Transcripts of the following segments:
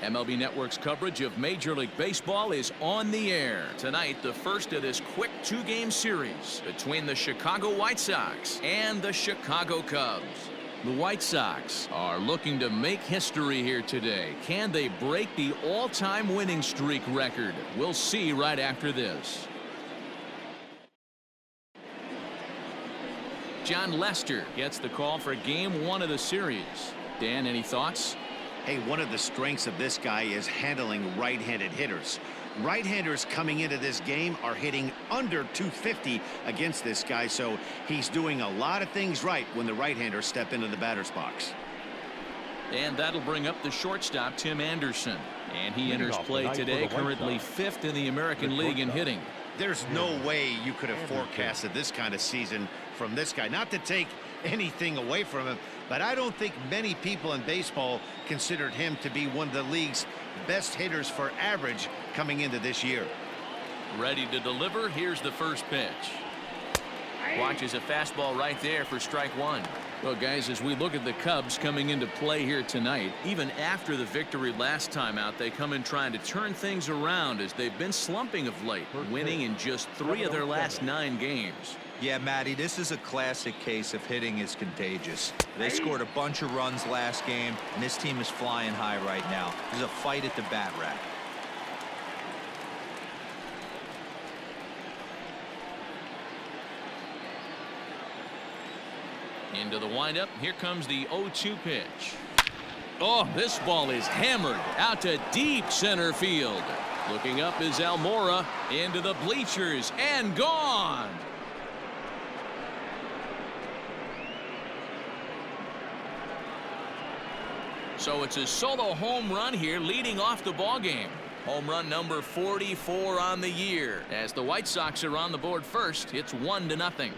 MLB Network's coverage of Major League Baseball is on the air. Tonight, the first of this quick two-game series between the Chicago White Sox and the Chicago Cubs. The White Sox are looking to make history here today. Can they break the all-time winning streak record? We'll see right after this. John Lester gets the call for Game 1 of the series. Dan, any thoughts? Hey, one of the strengths of this guy is handling right-handed hitters. Right-handers coming into this game are hitting under 250 against this guy, so he's doing a lot of things right when the right-handers step into the batter's box. And that'll bring up the shortstop, Tim Anderson. And he enters play today, currently 5th in the American League in hitting. There's no way you could have forecasted this kind of season from this guy. Not to take anything away from him, but I don't think many people in baseball considered him to be one of the league's best hitters for average coming into this year. Ready to deliver. Here's the first pitch. Watches a fastball right there for strike one. Well, guys, as we look at the Cubs coming into play here tonight, even after the victory last time out, they come in trying to turn things around as they've been slumping of late, winning in just 3 of their last 9 games. Yeah, Matty, this is a classic case of hitting is contagious. They scored a bunch of runs last game, and this team is flying high right now. There's a fight at the bat rack. Into the windup. Here comes the 0-2 pitch. Oh, this ball is hammered out to deep center field. Looking up is Almora into the bleachers and gone. So it's a solo home run here leading off the ball game. Home run number 44 on the year. As the White Sox are on the board first, it's 1-0.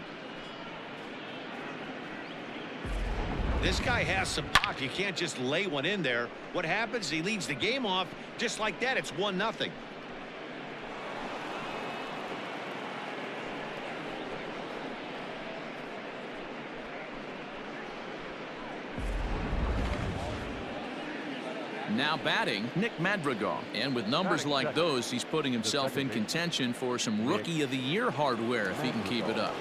This guy has some pop. You can't just lay one in there. What happens? He leads the game off just like that. It's 1-0. Now batting, Nick Madrigal. And with numbers like those, he's putting himself in contention for some Rookie of the Year hardware if he can keep it up.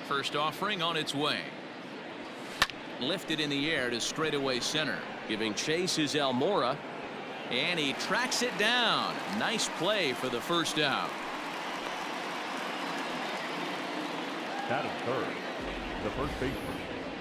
First offering on its way. Lifted in the air to straightaway center. Giving chase is Almora. And he tracks it down. Nice play for the first out. That is third. The first baseman.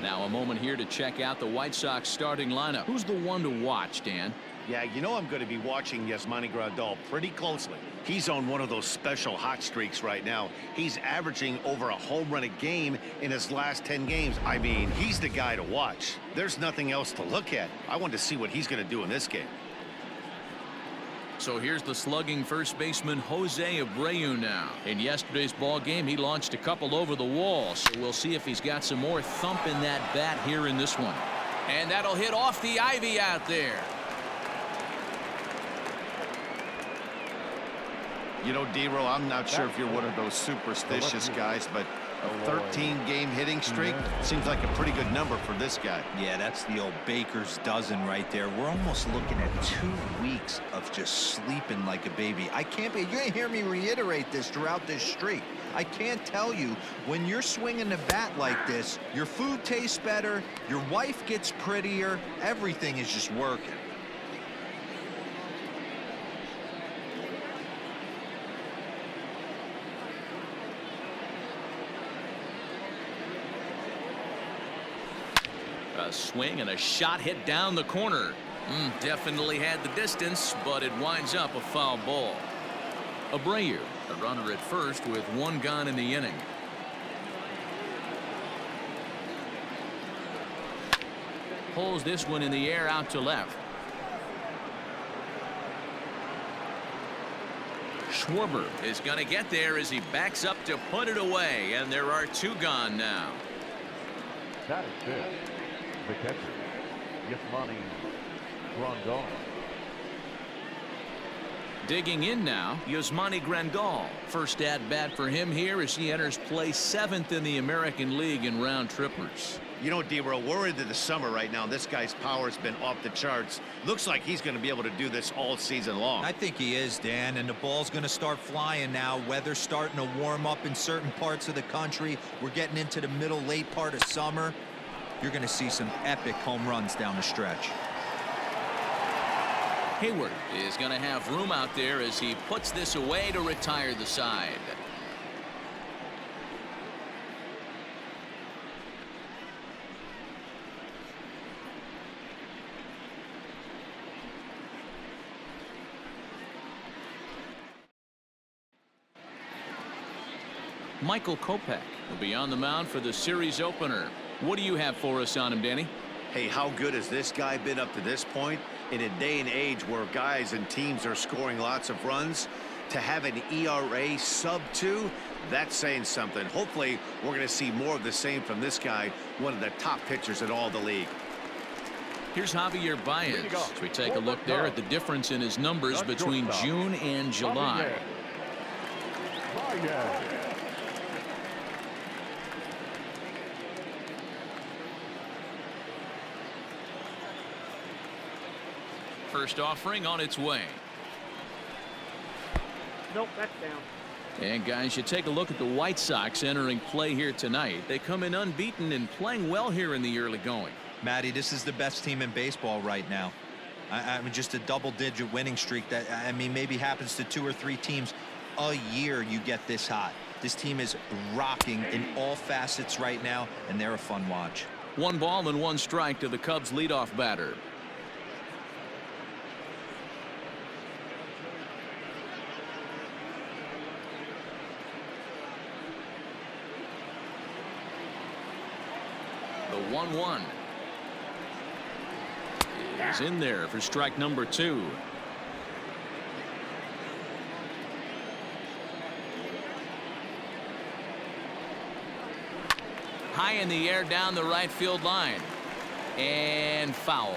Now a moment here to check out the White Sox starting lineup. Who's the one to watch, Dan? Yeah, you know I'm going to be watching Yasmani Grandal pretty closely. He's on one of those special hot streaks right now. He's averaging over a home run a game in his last 10 games. I mean, he's the guy to watch. There's nothing else to look at. I want to see what he's going to do in this game. So here's the slugging first baseman Jose Abreu now. In yesterday's ball game, he launched a couple over the wall. So we'll see if he's got some more thump in that bat here in this one. And that'll hit off the ivy out there. You know, D-Row, I'm not sure if you're one of those superstitious guys, but a 13-game hitting streak seems like a pretty good number for this guy. Yeah, that's the old baker's dozen right there. We're almost looking at 2 weeks of just sleeping like a baby. I can't be. You're going to hear me reiterate this throughout this streak. I can't tell you, when you're swinging the bat like this, your food tastes better, your wife gets prettier, everything is just working. A swing and a shot hit down the corner. Definitely had the distance, but it winds up a foul ball. Abreu, a runner at first with 1 gone in the inning. Pulls this one in the air out to left. Schwarber is going to get there as he backs up to put it away, and there are 2 gone now. That is good. The catcher, Yasmani Grandal. Digging in now, Yasmani Grandal. First at bat for him here as he enters play 7th in the American League in round trippers. You know, D-Row, we're into the summer right now. This guy's power's been off the charts. Looks like he's going to be able to do this all season long. I think he is, Dan, and the ball's going to start flying now. Weather's starting to warm up in certain parts of the country. We're getting into the middle, late part of summer. You're going to see some epic home runs down the stretch. Hayward is going to have room out there as he puts this away to retire the side. Michael Kopech will be on the mound for the series opener. What do you have for us on him, Danny? Hey, how good has this guy been up to this point? In a day and age where guys and teams are scoring lots of runs, to have an ERA sub-2, that's saying something. Hopefully, we're going to see more of the same from this guy, one of the top pitchers in all the league. Here's Javier Baez. As we take a look there at the difference in his numbers between June and July. First offering on its way. Nope, that's down. And guys, you take a look at the White Sox entering play here tonight. They come in unbeaten and playing well here in the early going. Matty, this is the best team in baseball right now. I mean, just a double-digit winning streak that, I mean, maybe happens to 2 or 3 teams a year. You get this hot. This team is rocking in all facets right now, and they're a fun watch. 1 ball and 1 strike to the Cubs leadoff batter. The 1-1 is in there for strike number 2. High in the air down the right field line and foul.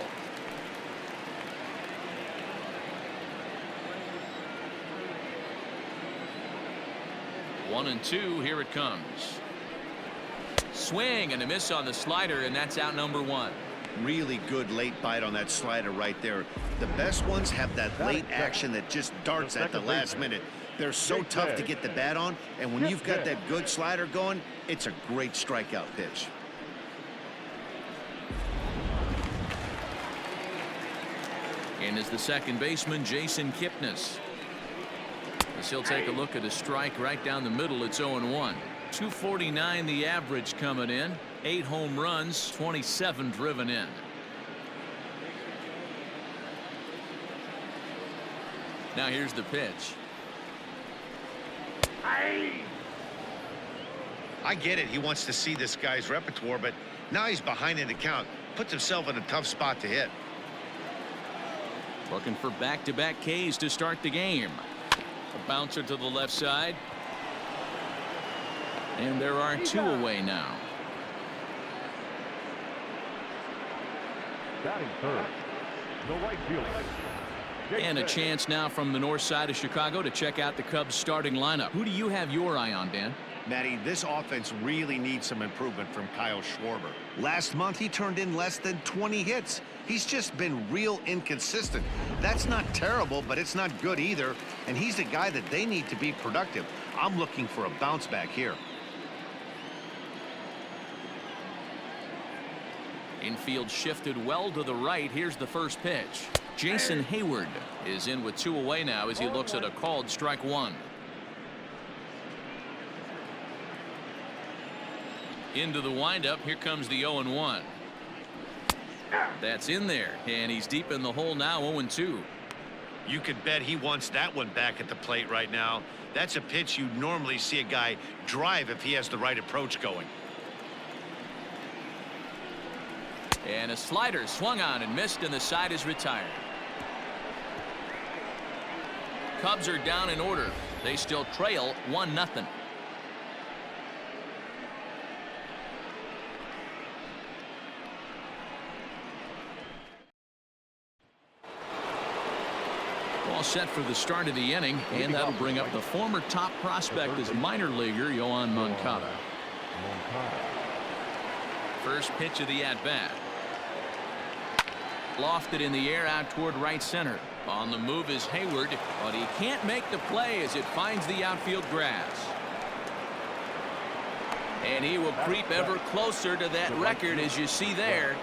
One and 2. Here it comes. Swing and a miss on the slider, and that's out number 1. Really good late bite on that slider right there. The best ones have that late action that just darts at the last minute. They're so tough to get the bat on, and when you've got that good slider going, it's a great strikeout pitch. And is the second baseman, Jason Kipnis. As he'll take a look at a strike right down the middle. It's 0-1. 249 the average coming in. 8 home runs, 27 driven in. Now here's the pitch. I get it. He wants to see this guy's repertoire, but now he's behind in the count. Puts himself in a tough spot to hit. Looking for back-to-back Ks to start the game. A bouncer to the left side. And there are 2 away now. Batting third, the right fielder. And a chance now from the north side of Chicago to check out the Cubs starting lineup. Who do you have your eye on, Dan? Matty, this offense really needs some improvement from Kyle Schwarber. Last month, he turned in less than 20 hits. He's just been real inconsistent. That's not terrible, but it's not good either. And he's a guy that they need to be productive. I'm looking for a bounce back here. Infield shifted well to the right. Here's the first pitch. Jason Hayward is in with 2 away now as he looks at a called strike 1. Into the windup. Here comes the 0-1. That's in there, and he's deep in the hole now. 0-2. You could bet he wants that one back at the plate right now. That's a pitch you normally see a guy drive if he has the right approach going. And a slider swung on and missed, and the side is retired. Cubs are down in order. They still trail 1-0. All set for the start of the inning, and that'll bring up the former top prospect as minor leaguer Yohan Moncada. First pitch of the at-bat. Lofted in the air out toward right center. On the move is Hayward, but he can't make the play as it finds the outfield grass. And he will creep ever closer to that record, as you see there.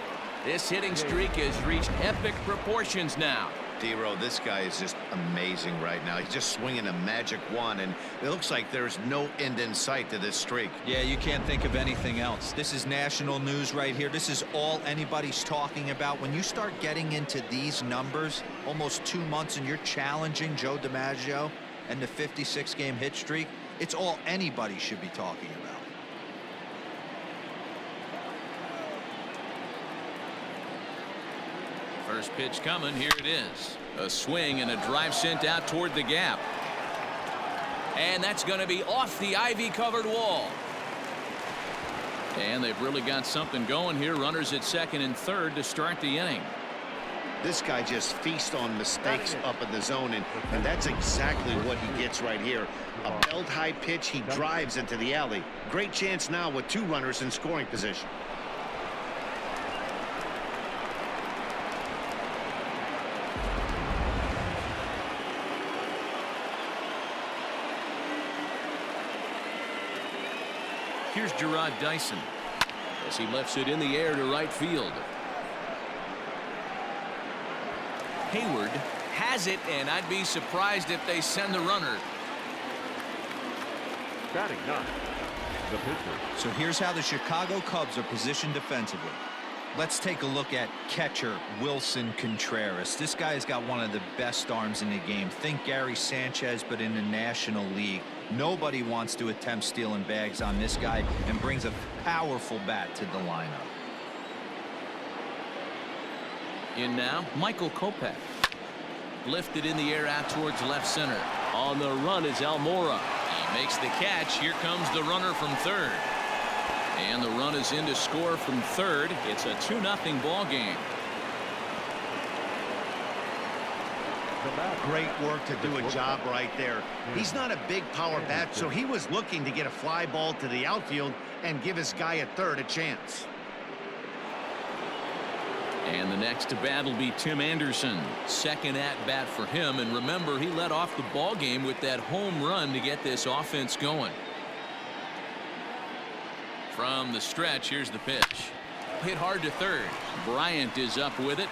This hitting streak has reached epic proportions now. D-Row, this guy is just amazing right now. He's just swinging a magic wand, and it looks like there's no end in sight to this streak. Yeah, you can't think of anything else. This is national news right here. This is all anybody's talking about. When you start getting into these numbers, almost 2 months, and you're challenging Joe DiMaggio and the 56-game hit streak, it's all anybody should be talking about. First pitch coming. Here it is. A swing and a drive sent out toward the gap. And that's going to be off the ivy-covered wall. And they've really got something going here. Runners at second and third to start the inning. This guy just feasts on mistakes up in the zone, and that's exactly what he gets right here. A belt-high pitch, he drives into the alley. Great chance now with 2 runners in scoring position. Here's Gerard Dyson as he lifts it in the air to right field. Hayward has it, and I'd be surprised if they send the runner. Batting 9, the pitcher. So here's how the Chicago Cubs are positioned defensively. Let's take a look at catcher Wilson Contreras. This guy has got one of the best arms in the game. Think Gary Sanchez, but in the National League. Nobody wants to attempt stealing bags on this guy, and brings a powerful bat to the lineup. In now, Michael Kopech. Lifted in the air out towards left center. On the run is Almora. He makes the catch. Here comes the runner from third. And the run is in to score from third. It's a 2-0 ball game. Great work to do a job right there. He's not a big power bat, so he was looking to get a fly ball to the outfield and give his guy at third a chance. And the next to bat will be Tim Anderson. Second at bat for him, and remember, he led off the ball game with that home run to get this offense going. From the stretch, here's the pitch. Hit hard to third. Bryant is up with it.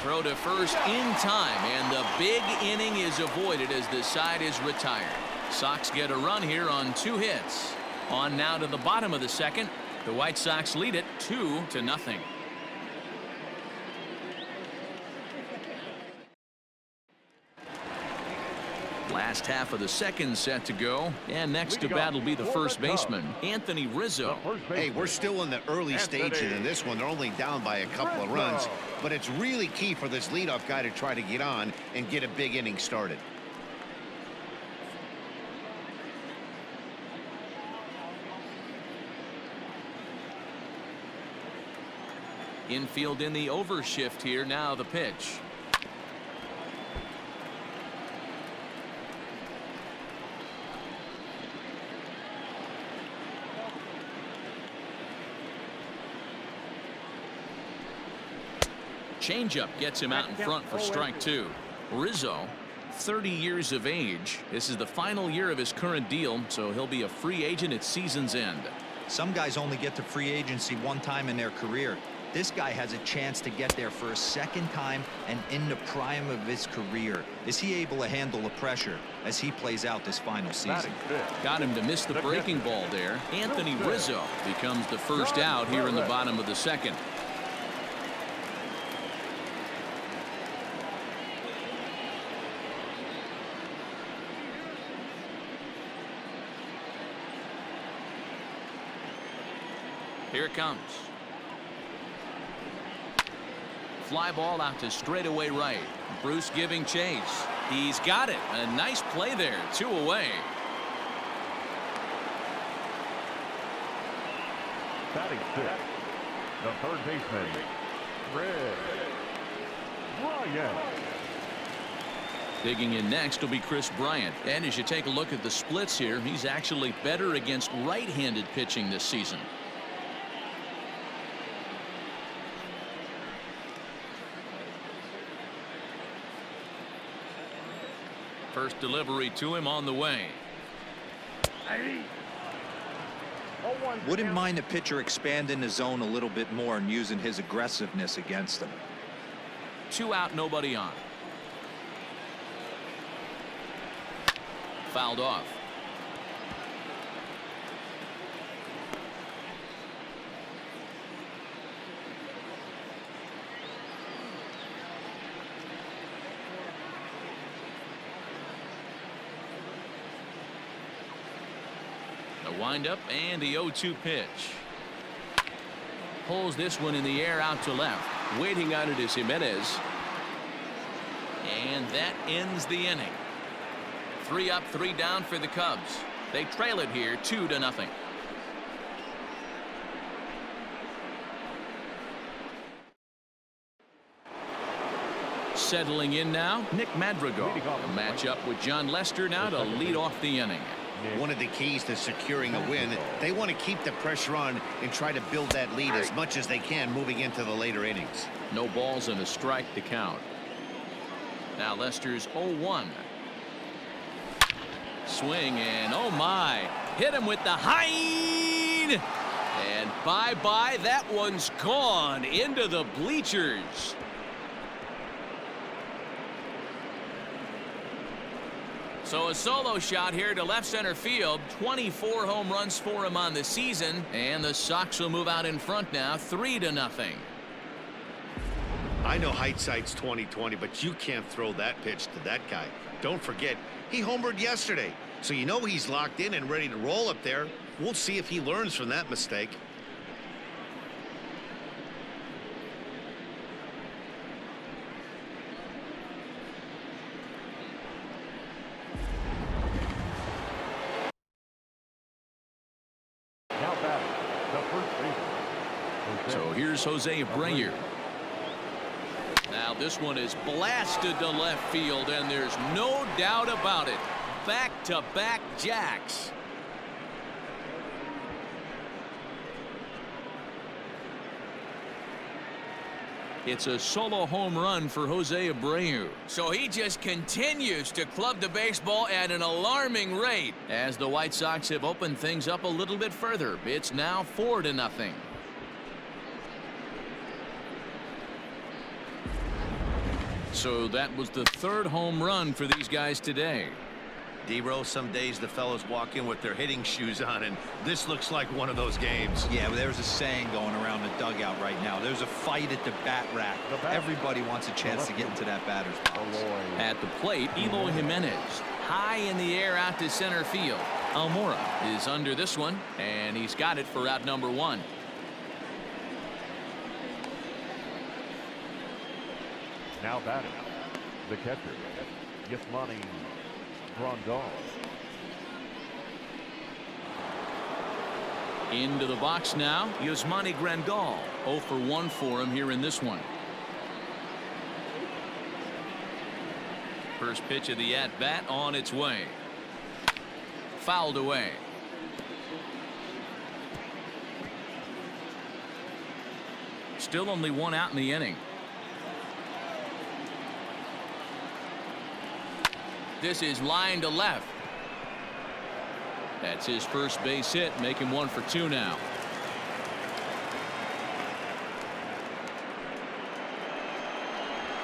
Throw to first in time, and the big inning is avoided as the side is retired. Sox get a run here on 2 hits. On now to the bottom of the second. The White Sox lead it 2-0. Last half of the second set to go, and next to bat will be the first baseman, Anthony Rizzo. Hey, we're still in the early stages in this one. They're only down by a couple of runs, but it's really key for this leadoff guy to try to get on and get a big inning started. Infield in the overshift here. Now the pitch. Changeup gets him out in front for strike 2. Rizzo, 30 years of age. This is the final year of his current deal, so he'll be a free agent at season's end. Some guys only get to free agency 1 time in their career. This guy has a chance to get there for a second time and in the prime of his career. Is he able to handle the pressure as he plays out this final season? Got him to miss the breaking ball there. Anthony Rizzo becomes the first out here in the bottom of the second. Here it comes. Fly ball out to straightaway right. Bruce giving chase. He's got it. A nice play there. 2 away. Batting 6, the third baseman, Bryant. Digging in next will be Chris Bryant. And as you take a look at the splits here, he's actually better against right-handed pitching this season. First delivery to him on the way. Wouldn't mind a pitcher expanding the zone a little bit more and using his aggressiveness against him. 2 out, nobody on. Fouled off. The windup and the 0-2 pitch. Pulls this one in the air out to left. Waiting on it is Jimenez. And that ends the inning. 3 up, 3 down for the Cubs. They trail it here 2-0. Settling in now, Nick Madrigal. A matchup with John Lester now to lead off the inning. One of the keys to securing a win, they want to keep the pressure on and try to build that lead as much as they can moving into the later innings. No balls and a strike to count. Now Lester's 0-1. Swing and oh my, hit him with the Hind, and bye-bye, that one's gone into the bleachers. So a solo shot here to left center field. 24 home runs for him on the season, and the Sox will move out in front now 3-0. I know hindsight's 20/20, but you can't throw that pitch to that guy. Don't forget, he homered yesterday, so you know he's locked in and ready to roll up there. We'll see if he learns from that mistake. Now batting, the first baseman. So here's Jose Abreu. Now this one is blasted to left field, and there's no doubt about it. Back-to-back jacks. It's a solo home run for Jose Abreu. So he just continues to club the baseball at an alarming rate as the White Sox have opened things up a little bit further. It's now 4-0. So that was the 3rd home run for these guys today. D-Rose, some days the fellows walk in with their hitting shoes on, and this looks like one of those games. Yeah, but there's a saying going around the dugout right now. There's a fight at the bat rack. Everybody wants a chance to get into that batter's box. At the plate, Eloy Jimenez. High in the air out to center field. Almora is under this one, and he's got it for out number 1. Now batting, the catcher, Yasmani Grandal. Into the box now, Yasmani Grandal. 0 for 1 for him here in this one. First pitch of the at-bat on its way. Fouled away. Still only 1 out in the inning. This is line to left. That's his first base hit, making 1 for 2 now.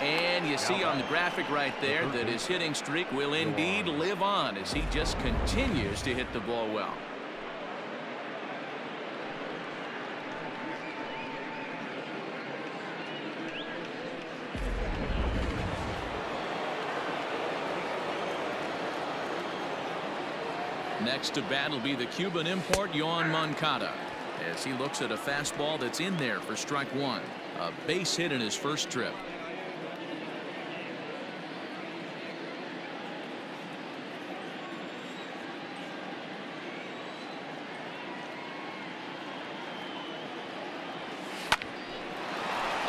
And you see on the graphic right there that his hitting streak will indeed live on as he just continues to hit the ball well. Next to bat will be the Cuban import Yoan Moncada as he looks at a fastball that's in there for strike 1. A base hit in his first trip.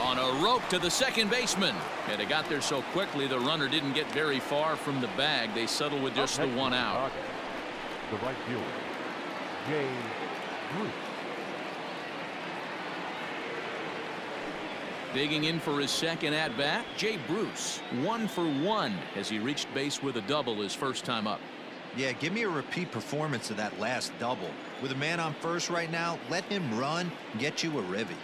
On a rope to the second baseman. And it got there so quickly the runner didn't get very far from the bag. They settled with just the one out. The right fielder, Jay Bruce. Digging in for his second at-bat, Jay Bruce. 1 for 1 as he reached base with a double his first time up. Yeah, give me a repeat performance of that last double. With a man on first right now, let him run and get you a ribby.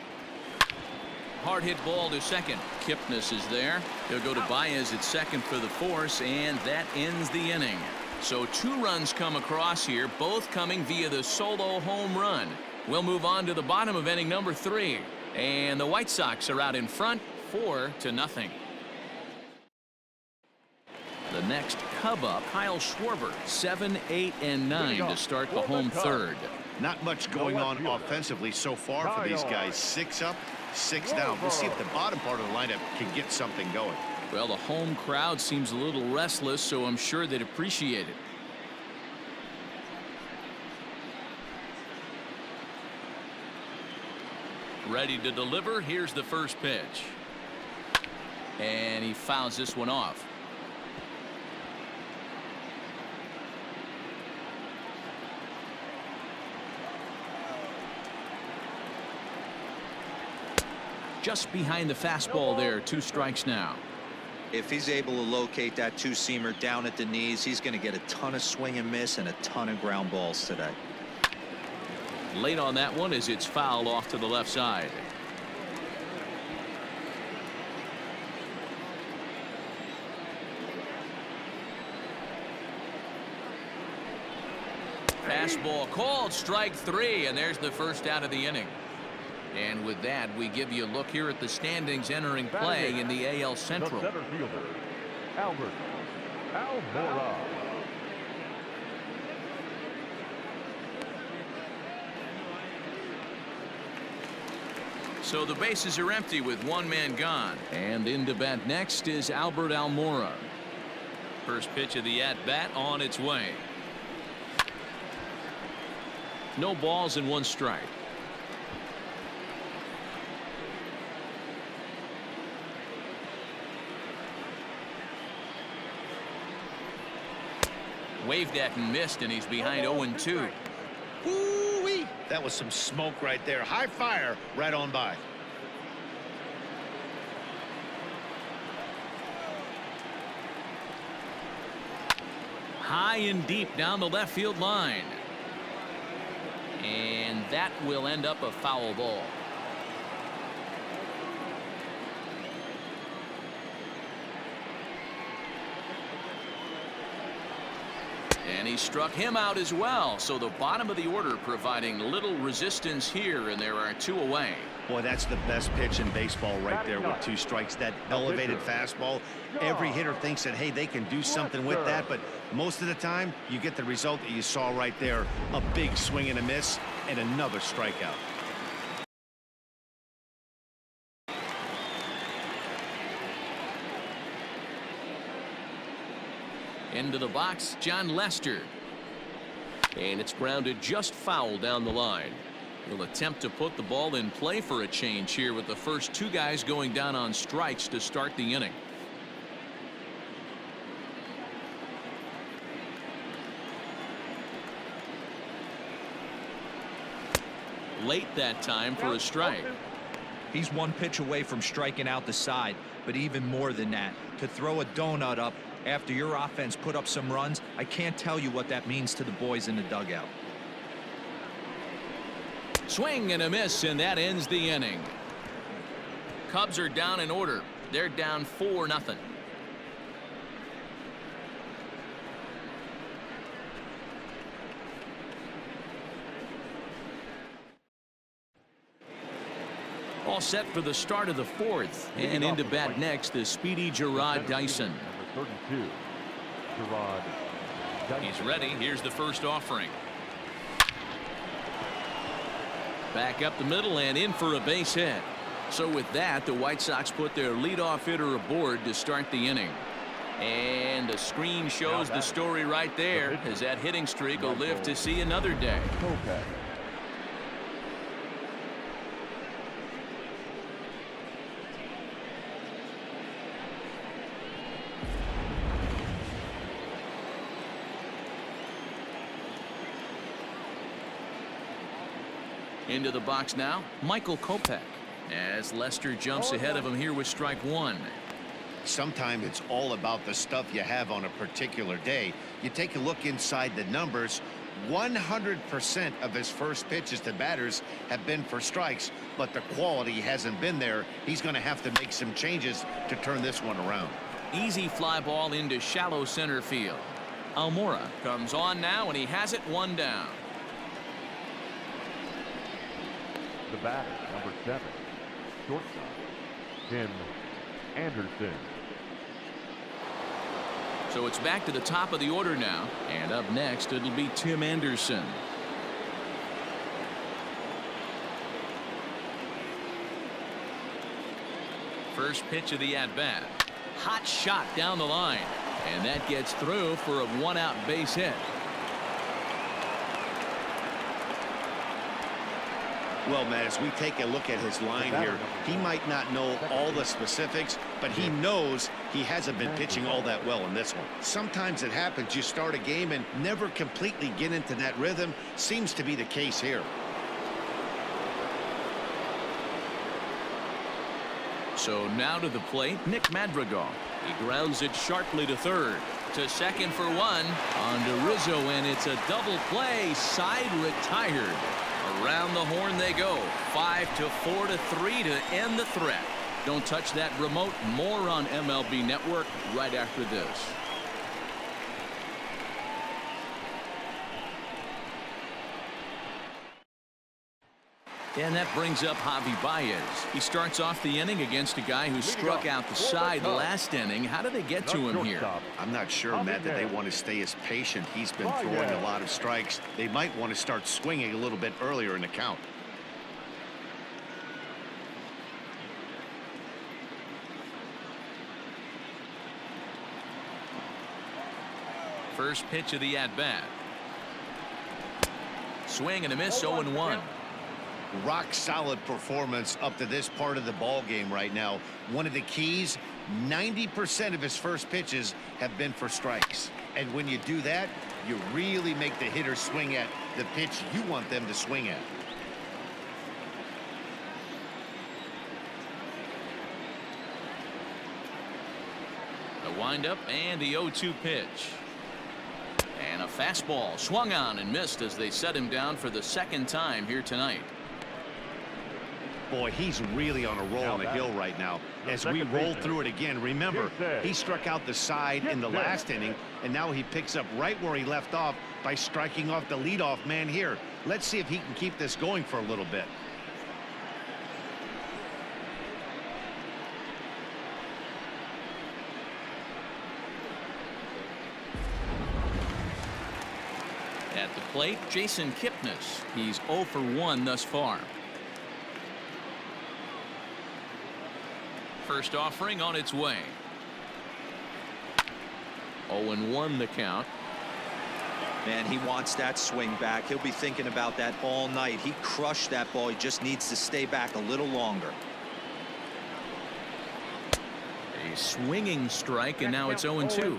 Hard hit ball to second. Kipnis is there. He'll go to Baez at second for the force, and that ends the inning. So 2 runs come across here, both coming via the solo home run. We'll move on to the bottom of inning number 3. And the White Sox are out in front 4-0. The next Cub up, Kyle Schwarber, 7, 8, and 9 to start the home third. Not much going on offensively so far for these guys. 6 up, 6 down. We'll see if the bottom part of the lineup can get something going. Well, the home crowd seems a little restless, so I'm sure they'd appreciate it. Ready to deliver. Here's the first pitch. And he fouls this one off. Just behind the fastball there. 2 strikes now. If he's able to locate that 2-seamer down at the knees, he's going to get a ton of swing and miss and a ton of ground balls today. Late on that one as it's fouled off to the left side. Fastball called, strike 3, and there's the first out of the inning. And with that, we give you a look here at the standings entering play in the AL Central. The center fielder, Albert Almora. So the bases are empty with 1 man gone. And in to bat next is Albert Almora. First pitch of the at-bat on its way. No balls and 1 strike. Waved at and missed, and he's behind 0-2. Woo-wee! That was some smoke right there. High fire right on by. High and deep down the left field line. And that will end up a foul ball. And he struck him out as well. So the bottom of the order providing little resistance here, and there are 2 away. Boy, that's the best pitch in baseball right there with 2 strikes. That elevated fastball. Every hitter thinks that, hey, they can do something with that, but most of the time you get the result that you saw right there. A big swing and a miss and another strikeout. Into the box, John Lester. And it's grounded just foul down the line. He'll attempt to put the ball in play for a change here with the first 2 guys going down on strikes to start the inning. Late that time for a strike. He's 1 pitch away from striking out the side, but even more than that, to throw a donut up after your offense put up some runs, I can't tell you what that means to the boys in the dugout. Swing and a miss, and that ends the inning. Cubs are down in order. They're down 4-0. All set for the start of the 4th. And into bat next is speedy Gerard Dyson. Number 32, Gerard Dyson. He's ready. Here's the first offering. Back up the middle and in for a base hit. So with that, the White Sox put their leadoff hitter aboard to start the inning. And the screen shows the story right there, as that hitting streak will live to see another day. Okay. Into the box now, Michael Kopech, as Lester jumps ahead of him here with strike one. Sometimes it's all about the stuff you have on a particular day. You take a look inside the numbers. 100% of his first pitches to batters have been for strikes, but the quality hasn't been there. He's going to have to make some changes to turn this one around. Easy fly ball into shallow center field. Almora comes on now, and he has it one down. The batter, number 7, shortstop, Tim Anderson. So it's back to the top of the order now, and up next it'll be Tim Anderson. First pitch of the at-bat. Hot shot down the line, and that gets through for a one-out base hit. Well, Matt, as we take a look at his line here, he might not know all the specifics, but he knows he hasn't been pitching all that well in this one. Sometimes it happens. You start a game and never completely get into that rhythm. Seems to be the case here. So now to the plate, Nick Madrigal. He grounds it sharply to third. To second for one. On to Rizzo, and it's a double play. Side retired. Around the horn they go. 5-4 to 3 to end the threat. Don't touch that remote. More on MLB Network right after this. And that brings up Javi Baez. He starts off the inning against a guy who struck out the side last inning. How did they get to him here? I'm not sure, Matt, that they want to stay as patient. He's been throwing a lot of strikes. They might want to start swinging a little bit earlier in the count. First pitch of the at-bat. Swing and a miss, 0-1. Rock solid performance up to this part of the ball game right now. One of the keys, 90% of his first pitches have been for strikes. And when you do that, you really make the hitter swing at the pitch you want them to swing at. The windup and the 0-2 pitch. And a fastball swung on and missed as they set him down for the second time here tonight. Boy, he's really on a roll on the hill right now. As we roll through it again, remember, he struck out the side in the last inning, and now he picks up right where he left off by striking off the leadoff man here. Let's see if he can keep this going for a little bit. At the plate, Jason Kipnis. He's 0 for 1 thus far. First offering on its way. 0-1 the count. Man, he wants that swing back. He'll be thinking about that all night. He crushed that ball. He just needs to stay back a little longer. A swinging strike, and now it's 0-2.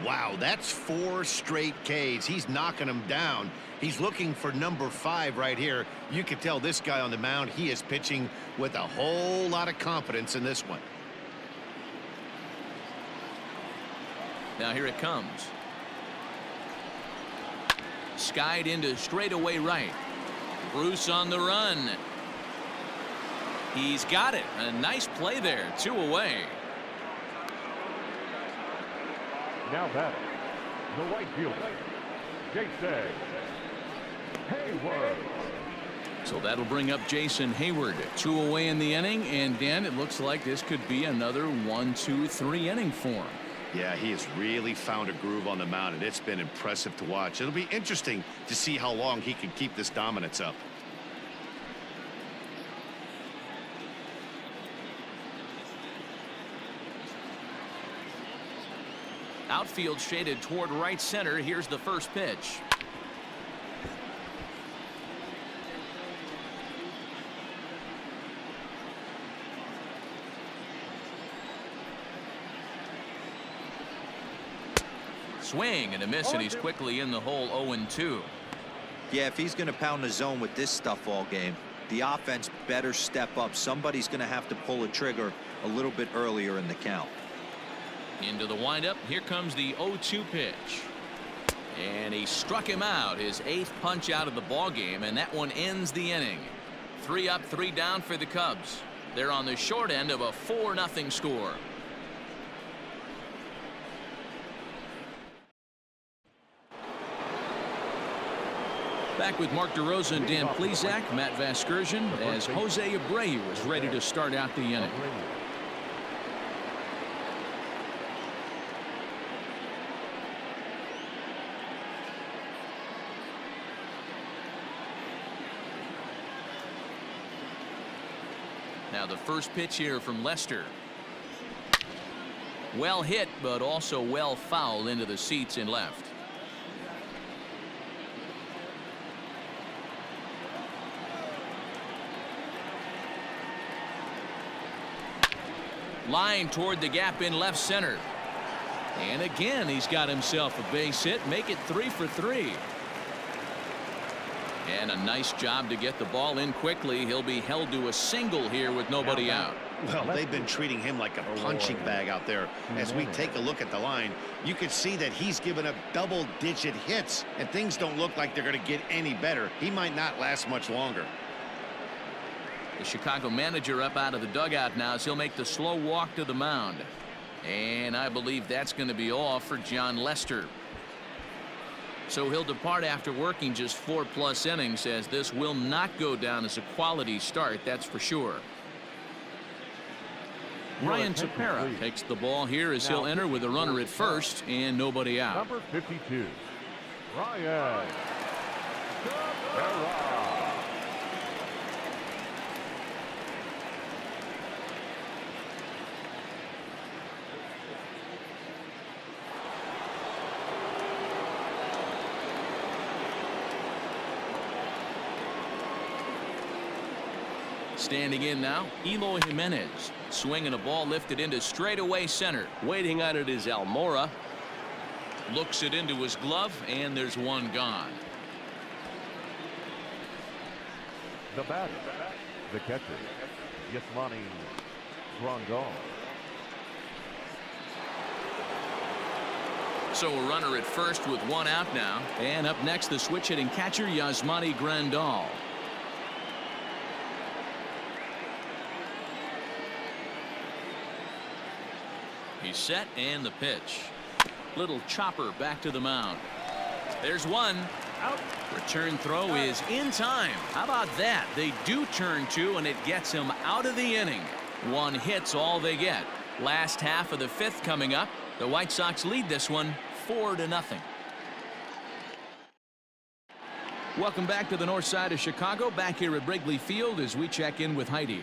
Wow, that's 4 straight Ks. He's knocking them down. He's looking for number 5 right here. You can tell this guy on the mound, he is pitching with a whole lot of confidence in this one. Now here it comes. Skied into straightaway right. Bruce on the run. He's got it. A nice play there. 2 away. Now batting, the right fielder, Jason Hayward. So that'll bring up Jason Hayward. 2 away in the inning, and Dan, it looks like this could be another 1-2-3 inning for him. Yeah, he has really found a groove on the mound, and it's been impressive to watch. It'll be interesting to see how long he can keep this dominance up. Outfield shaded toward right center. Here's the first pitch. Swing and a miss, and he's quickly in the hole. 0-2. Yeah, if he's going to pound the zone with this stuff all game, the offense better step up. Somebody's going to have to pull a trigger a little bit earlier in the count. Into the windup. Here comes the 0-2 pitch. And he struck him out, his 8th punch out of the ball game, and that one ends the inning. 3 up, 3 down for the Cubs. They're on the short end of a 4-0 score. Back with Mark DeRosa and Dan Plesac, Matt Vasgersian, as Jose Abreu is ready to start out the inning. Now the first pitch here from Lester. Well hit, but also well fouled into the seats in left. Line toward the gap in left center. And again, he's got himself a base hit. Make it 3 for 3. And a nice job to get the ball in quickly. He'll be held to a single here with nobody out. Well, they've been treating him like a punching bag out there. As we take a look at the line, you can see that he's given up double-digit hits, and things don't look like they're going to get any better. He might not last much longer. The Chicago manager up out of the dugout now as he'll make the slow walk to the mound. And I believe that's going to be all for John Lester. So he'll depart after working just 4+ innings, as this will not go down as a quality start, that's for sure. Ryan Tepera takes the ball here as he'll enter with a runner at first and nobody out. Number 52, Ryan Tepera. Standing in now, Eloy Jimenez. Swinging a ball lifted into straightaway center. Waiting on it is Almora. Looks it into his glove, and there's one gone. The batter, the catcher, Yasmani Grandal. So a runner at first with 1 out now. And up next, the switch hitting catcher, Yasmani Grandal. He's set, and the pitch. Little chopper back to the mound. There's one. Out. Return throw is in time. How about that? They do turn 2, and it gets him out of the inning. 1 hit's all they get. Last half of the 5th coming up. The White Sox lead this one 4-0. Welcome back to the north side of Chicago. Back here at Wrigley Field as we check in with Heidi.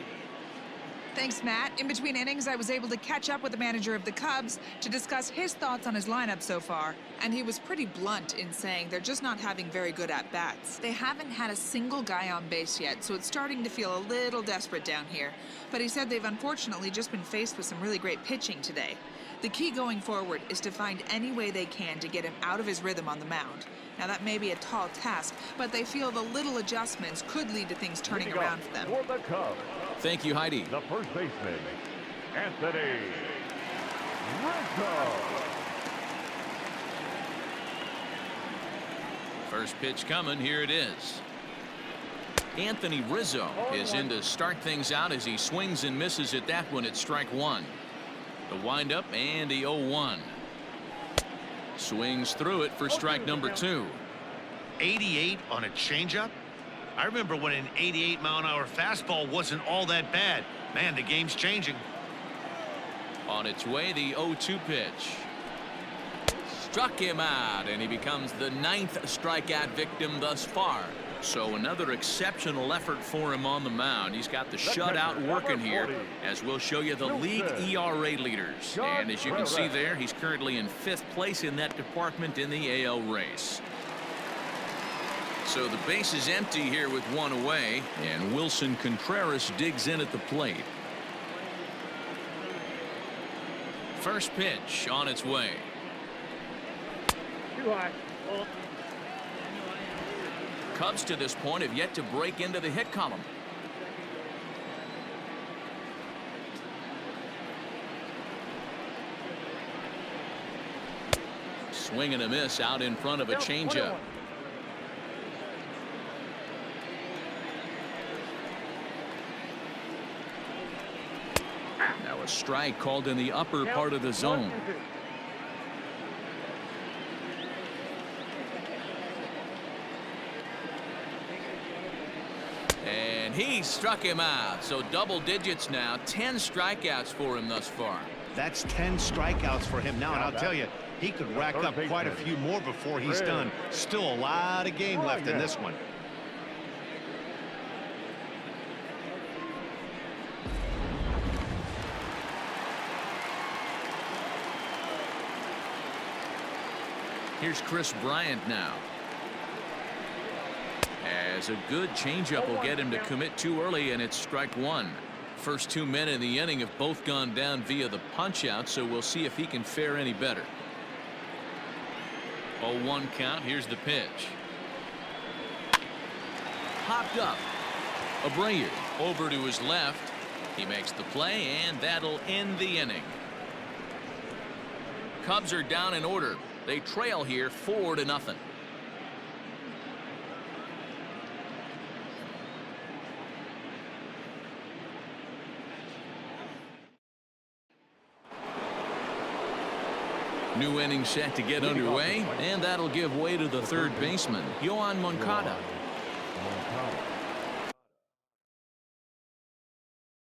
Thanks, Matt. In between innings, I was able to catch up with the manager of the Cubs to discuss his thoughts on his lineup so far. And he was pretty blunt in saying they're just not having very good at-bats. They haven't had a single guy on base yet, so it's starting to feel a little desperate down here. But he said they've unfortunately just been faced with some really great pitching today. The key going forward is to find any way they can to get him out of his rhythm on the mound. Now, that may be a tall task, but they feel the little adjustments could lead to things turning around for them. For the Cubs, thank you, Heidi. the first baseman, Anthony Rizzo. First pitch coming. Here it is. Anthony Rizzo is in to start things out as he swings and misses at that one at strike 1. The windup and the 0-1. Swings through it for strike number 2. 88 on a changeup? I remember when an 88-mile-an-hour fastball wasn't all that bad. Man, the game's changing. On its way, the 0-2 pitch. Struck him out, and he becomes the 9th strikeout victim thus far. So another exceptional effort for him on the mound. He's got the shutout working here, as we'll show you the league ERA leaders. And as you can see there, he's currently in 5th place in that department in the AL race. So the base is empty here with 1 away, and Wilson Contreras digs in at the plate. First pitch on its way. Cubs to this point have yet to break into the hit column. Swing and a miss out in front of a changeup. Now a strike called in the upper part of the zone. And he struck him out. So double digits now. 10 strikeouts for him thus far. That's 10 strikeouts for him now, and I'll tell you, he could rack up quite a few more before he's done. Still a lot of game left in this one. Here's Chris Bryant now. As a good changeup will get him to commit too early, and it's strike one. First 2 men in the inning have both gone down via the punch-out, so we'll see if he can fare any better. 0-1 count. Here's the pitch. Popped up. Abreu over to his left. He makes the play, and that'll end the inning. Cubs are down in order. They trail here 4-0. New inning set to get underway, and that'll give way to the third baseman, Yoan Moncada.